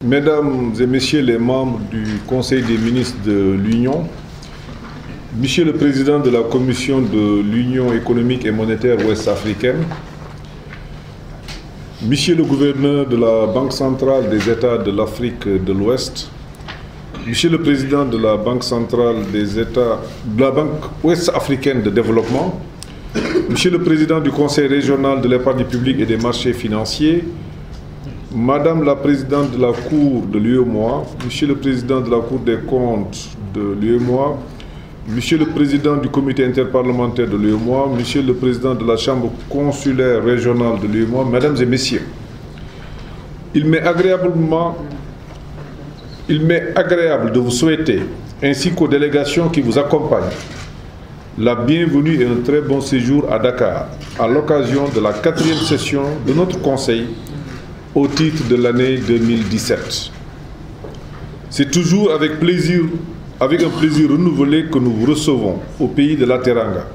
Mesdames et Messieurs les membres du Conseil des ministres de l'Union, Monsieur le Président de la Commission de l'Union économique et monétaire ouest-africaine, Monsieur le Gouverneur de la Banque centrale des États de l'Afrique de l'Ouest, Monsieur le Président de la Banque centrale des États de la Banque ouest-africaine de développement, Monsieur le Président du Conseil régional de l'épargne publique et des marchés financiers, Madame la Présidente de la Cour de l'UEMOA, Monsieur le Président de la Cour des comptes de l'UEMOA, Monsieur le Président du Comité interparlementaire de l'UEMOA, Monsieur le Président de la Chambre consulaire régionale de l'UEMOA, Mesdames et Messieurs, il m'est agréable de vous souhaiter, ainsi qu'aux délégations qui vous accompagnent, la bienvenue et un très bon séjour à Dakar, à l'occasion de la 4e session de notre Conseil au titre de l'année 2017. C'est toujours avec un plaisir renouvelé que nous vous recevons au pays de la Teranga.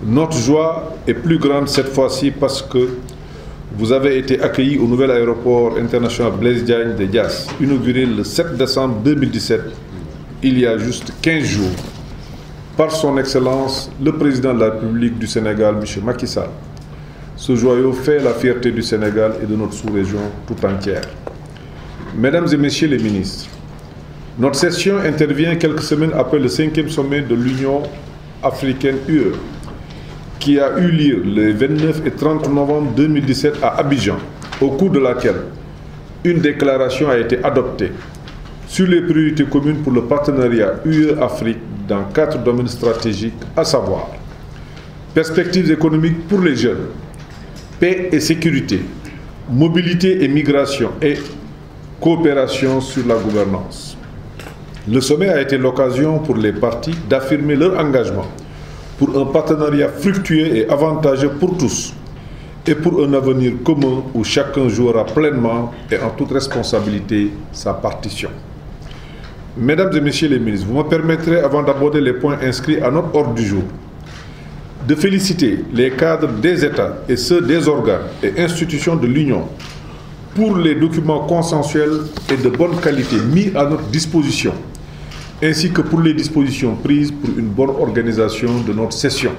Notre joie est plus grande cette fois-ci parce que vous avez été accueillis au nouvel aéroport international Blaise Diagne de Diass, inauguré le 7 décembre 2017, il y a juste 15 jours, par son Excellence, le Président de la République du Sénégal, M. Macky Sall. Ce joyau fait la fierté du Sénégal et de notre sous-région tout entière. Mesdames et Messieurs les ministres, notre session intervient quelques semaines après le 5e sommet de l'Union africaine UE, qui a eu lieu le 29 et 30 novembre 2017 à Abidjan, au cours de laquelle une déclaration a été adoptée sur les priorités communes pour le partenariat UE-Afrique dans 4 domaines stratégiques, à savoir perspectives économiques pour les jeunes, paix et sécurité, mobilité et migration et coopération sur la gouvernance. Le sommet a été l'occasion pour les parties d'affirmer leur engagement pour un partenariat fructueux et avantageux pour tous et pour un avenir commun où chacun jouera pleinement et en toute responsabilité sa partition. Mesdames et Messieurs les ministres, vous me permettrez, avant d'aborder les points inscrits à notre ordre du jour, de féliciter les cadres des États et ceux des organes et institutions de l'Union pour les documents consensuels et de bonne qualité mis à notre disposition, ainsi que pour les dispositions prises pour une bonne organisation de notre session.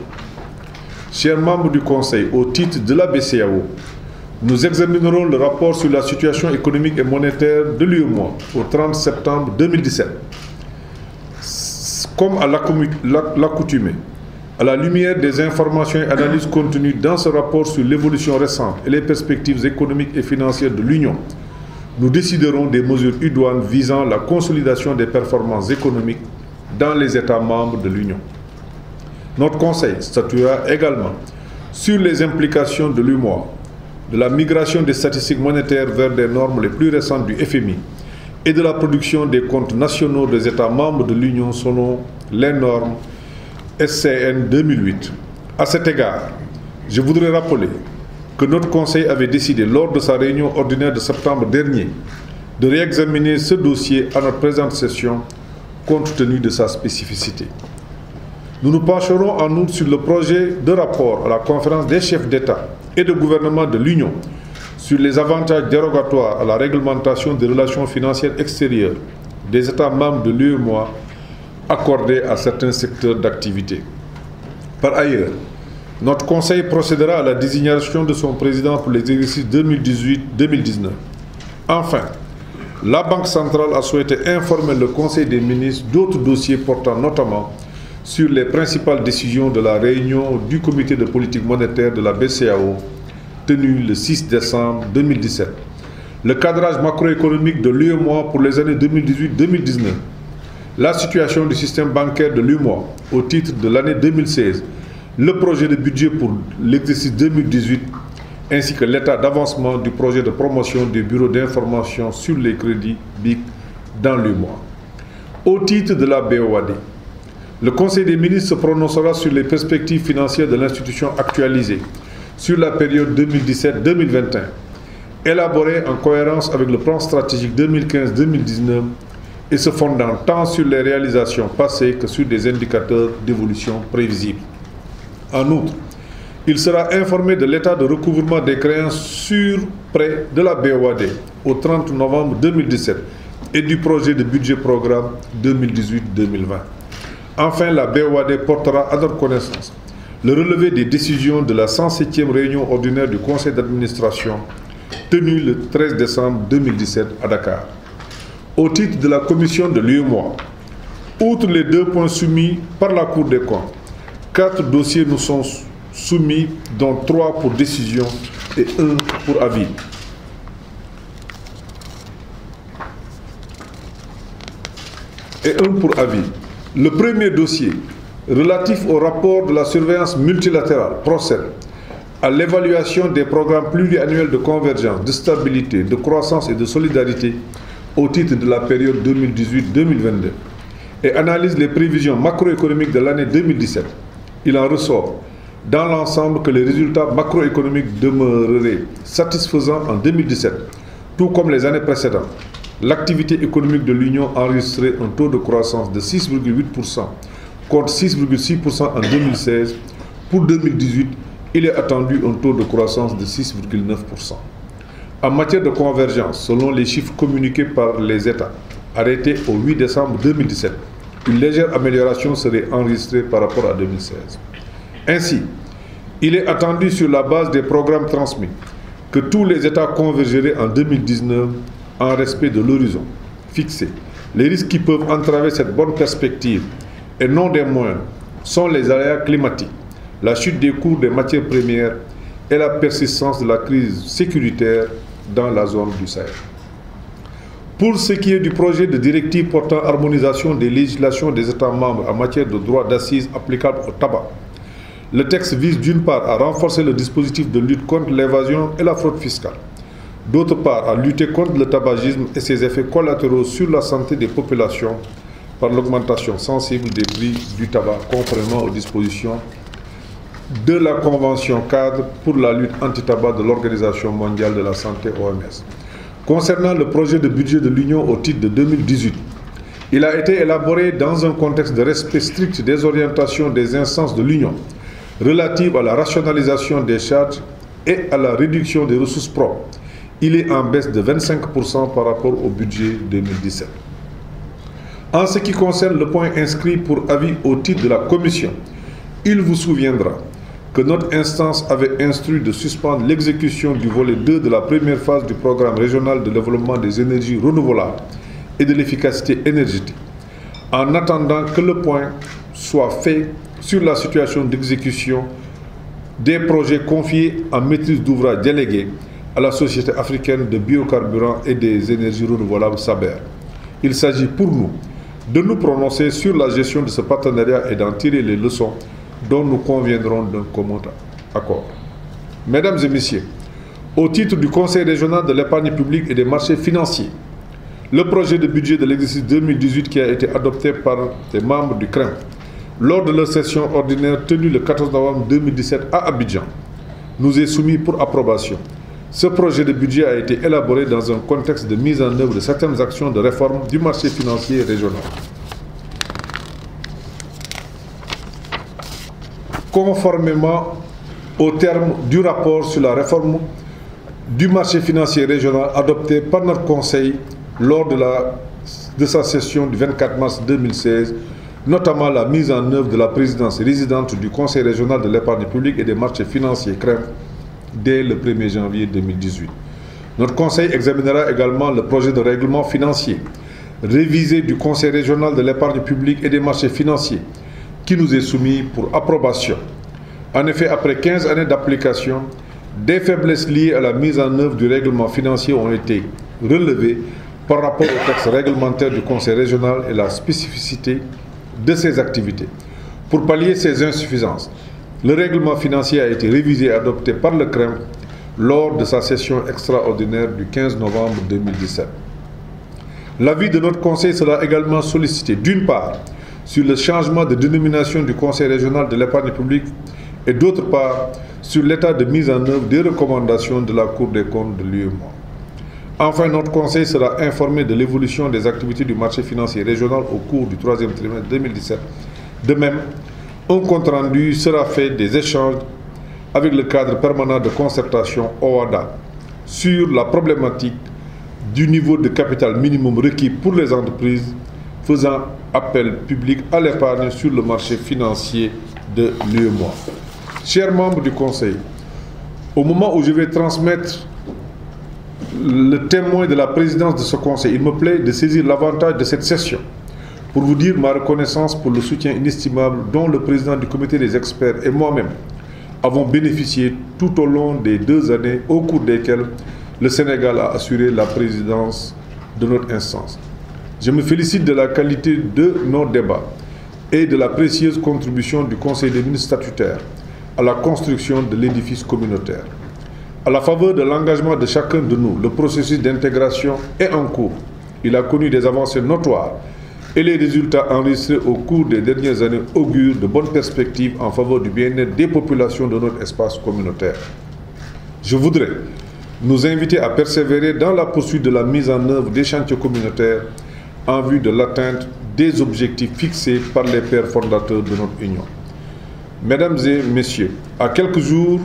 Chers membres du Conseil, au titre de la BCEAO, nous examinerons le rapport sur la situation économique et monétaire de l'UEMOA au 30 septembre 2017. Comme à l'accoutumée, à la lumière des informations et analyses contenues dans ce rapport sur l'évolution récente et les perspectives économiques et financières de l'Union, nous déciderons des mesures idoines visant la consolidation des performances économiques dans les États membres de l'Union. Notre Conseil statuera également sur les implications de l'UEMOA, de la migration des statistiques monétaires vers des normes les plus récentes du FMI et de la production des comptes nationaux des États membres de l'Union selon les normes SCN 2008. À cet égard, je voudrais rappeler que notre Conseil avait décidé lors de sa réunion ordinaire de septembre dernier de réexaminer ce dossier à notre présente session compte tenu de sa spécificité. Nous nous pencherons en outre sur le projet de rapport à la conférence des chefs d'État et de gouvernement de l'Union sur les avantages dérogatoires à la réglementation des relations financières extérieures des États membres de l'UEMOA accordés à certains secteurs d'activité. Par ailleurs, notre Conseil procédera à la désignation de son président pour les exercices 2018-2019. Enfin, la Banque centrale a souhaité informer le Conseil des ministres d'autres dossiers portant notamment sur les principales décisions de la réunion du comité de politique monétaire de la BCEAO tenue le 6 décembre 2017, le cadrage macroéconomique de l'UEMOA pour les années 2018-2019, la situation du système bancaire de l'UEMOA au titre de l'année 2016, le projet de budget pour l'exercice 2018, ainsi que l'état d'avancement du projet de promotion du bureau d'information sur les crédits BIC dans l'UEMOA. Au titre de la BOAD, le Conseil des ministres se prononcera sur les perspectives financières de l'institution actualisée sur la période 2017-2021, élaborée en cohérence avec le plan stratégique 2015-2019 et se fondant tant sur les réalisations passées que sur des indicateurs d'évolution prévisibles. En outre, Il sera informé de l'état de recouvrement des créances sur prêt de la BOAD au 30 novembre 2017 et du projet de budget programme 2018-2020. Enfin, la BOAD portera à notre connaissance le relevé des décisions de la 107e réunion ordinaire du Conseil d'administration tenue le 13 décembre 2017 à Dakar. Au titre de la commission de l'UEMOA, outre les 2 points soumis par la Cour des comptes, 4 dossiers nous sont soumis, dont 3 pour décision et 1 pour avis. Le premier dossier, relatif au rapport de la surveillance multilatérale, procède à l'évaluation des programmes pluriannuels de convergence, de stabilité, de croissance et de solidarité au titre de la période 2018-2022 et analyse les prévisions macroéconomiques de l'année 2017. Il en ressort dans l'ensemble que les résultats macroéconomiques demeureraient satisfaisants en 2017, tout comme les années précédentes. L'activité économique de l'Union enregistrait un taux de croissance de 6,8% contre 6,6% en 2016. Pour 2018, il est attendu un taux de croissance de 6,9%. En matière de convergence, selon les chiffres communiqués par les États, arrêtés au 8 décembre 2017, une légère amélioration serait enregistrée par rapport à 2016. Ainsi, il est attendu sur la base des programmes transmis que tous les États convergeraient en 2019 en respect de l'horizon fixé. Les risques qui peuvent entraver cette bonne perspective, et non des moindres, sont les aléas climatiques, la chute des cours des matières premières et la persistance de la crise sécuritaire dans la zone du Sahel. Pour ce qui est du projet de directive portant harmonisation des législations des États membres en matière de droit d'assises applicable au tabac, le texte vise d'une part à renforcer le dispositif de lutte contre l'évasion et la fraude fiscale, d'autre part à lutter contre le tabagisme et ses effets collatéraux sur la santé des populations par l'augmentation sensible des prix du tabac conformément aux dispositions de la Convention cadre pour la lutte anti-tabac de l'Organisation mondiale de la santé OMS. Concernant le projet de budget de l'Union au titre de 2018, il a été élaboré dans un contexte de respect strict des orientations des instances de l'Union relatives à la rationalisation des charges et à la réduction des ressources propres. Il est en baisse de 25% par rapport au budget 2017. En ce qui concerne le point inscrit pour avis au titre de la Commission, il vous souviendra que notre instance avait instruit de suspendre l'exécution du volet 2 de la première phase du programme régional de développement des énergies renouvelables et de l'efficacité énergétique, en attendant que le point soit fait sur la situation d'exécution des projets confiés en maîtrise d'ouvrage déléguée à la Société africaine de biocarburants et des énergies renouvelables SABER. Il s'agit pour nous de nous prononcer sur la gestion de ce partenariat et d'en tirer les leçons dont nous conviendrons d'un commun accord. Mesdames et messieurs, au titre du Conseil régional de l'épargne publique et des marchés financiers, le projet de budget de l'exercice 2018 qui a été adopté par les membres du CREM lors de leur session ordinaire tenue le 14 novembre 2017 à Abidjan nous est soumis pour approbation. Ce projet de budget a été élaboré dans un contexte de mise en œuvre de certaines actions de réforme du marché financier régional. Conformément aux termes du rapport sur la réforme du marché financier régional adopté par notre Conseil lors de sa session du 24 mars 2016, notamment la mise en œuvre de la présidence résidente du Conseil régional de l'épargne publique et des marchés financiers CREM dès le 1er janvier 2018. Notre Conseil examinera également le projet de règlement financier révisé du Conseil régional de l'épargne publique et des marchés financiers qui nous est soumis pour approbation. En effet, après 15 années d'application, des faiblesses liées à la mise en œuvre du règlement financier ont été relevées par rapport au texte réglementaire du Conseil régional et la spécificité de ses activités. Pour pallier ces insuffisances, le règlement financier a été révisé et adopté par le CREM lors de sa session extraordinaire du 15 novembre 2017. L'avis de notre Conseil sera également sollicité d'une part sur le changement de dénomination du Conseil régional de l'épargne publique et d'autre part sur l'état de mise en œuvre des recommandations de la Cour des comptes de l'UEMOA. Enfin, notre Conseil sera informé de l'évolution des activités du marché financier régional au cours du 3e trimestre 2017. De même, un compte-rendu sera fait des échanges avec le cadre permanent de concertation OHADA sur la problématique du niveau de capital minimum requis pour les entreprises faisant appel public à l'épargne sur le marché financier de l'UEMOA. Chers membres du Conseil, au moment où je vais transmettre le témoin de la présidence de ce Conseil, il me plaît de saisir l'avantage de cette session pour vous dire ma reconnaissance pour le soutien inestimable dont le président du comité des experts et moi-même avons bénéficié tout au long des 2 années au cours desquelles le Sénégal a assuré la présidence de notre instance. Je me félicite de la qualité de nos débats et de la précieuse contribution du Conseil des ministres statutaires à la construction de l'édifice communautaire. À la faveur de l'engagement de chacun de nous, le processus d'intégration est en cours. Il a connu des avancées notoires et les résultats enregistrés au cours des dernières années augurent de bonnes perspectives en faveur du bien-être des populations de notre espace communautaire. Je voudrais nous inviter à persévérer dans la poursuite de la mise en œuvre des chantiers communautaires en vue de l'atteinte des objectifs fixés par les pères fondateurs de notre Union. Mesdames et messieurs, à quelques jours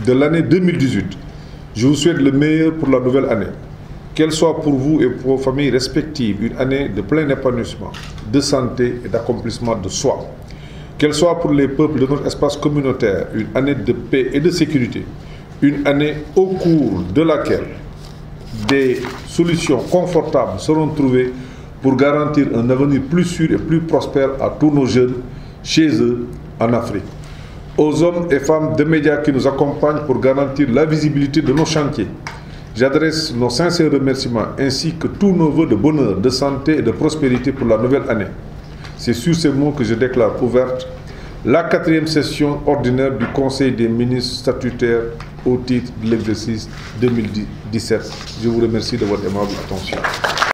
de l'année 2018, je vous souhaite le meilleur pour la nouvelle année. Qu'elle soit pour vous et pour vos familles respectives une année de plein épanouissement, de santé et d'accomplissement de soi. Qu'elle soit pour les peuples de notre espace communautaire une année de paix et de sécurité. Une année au cours de laquelle des solutions confortables seront trouvées pour garantir un avenir plus sûr et plus prospère à tous nos jeunes, chez eux, en Afrique. Aux hommes et femmes de médias qui nous accompagnent pour garantir la visibilité de nos chantiers, j'adresse nos sincères remerciements ainsi que tous nos vœux de bonheur, de santé et de prospérité pour la nouvelle année. C'est sur ces mots que je déclare ouverte la 4e session ordinaire du Conseil des ministres statutaires au titre de l'exercice 2017. Je vous remercie de votre aimable attention.